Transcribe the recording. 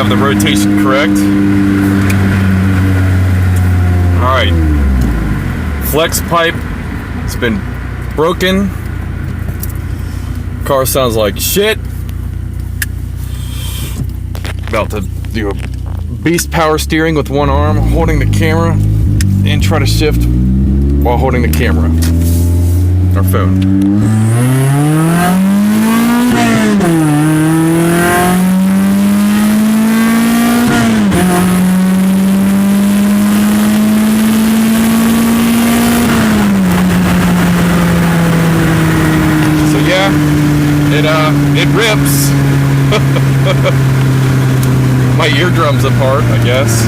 have the rotation correct. Alright. Flex pipe. It's been broken. Car sounds like shit. About to do a beast power steering with one arm, holding the camera, and try to shift while holding the camera. Our phone. So yeah, it rips. My eardrum's apart, I guess.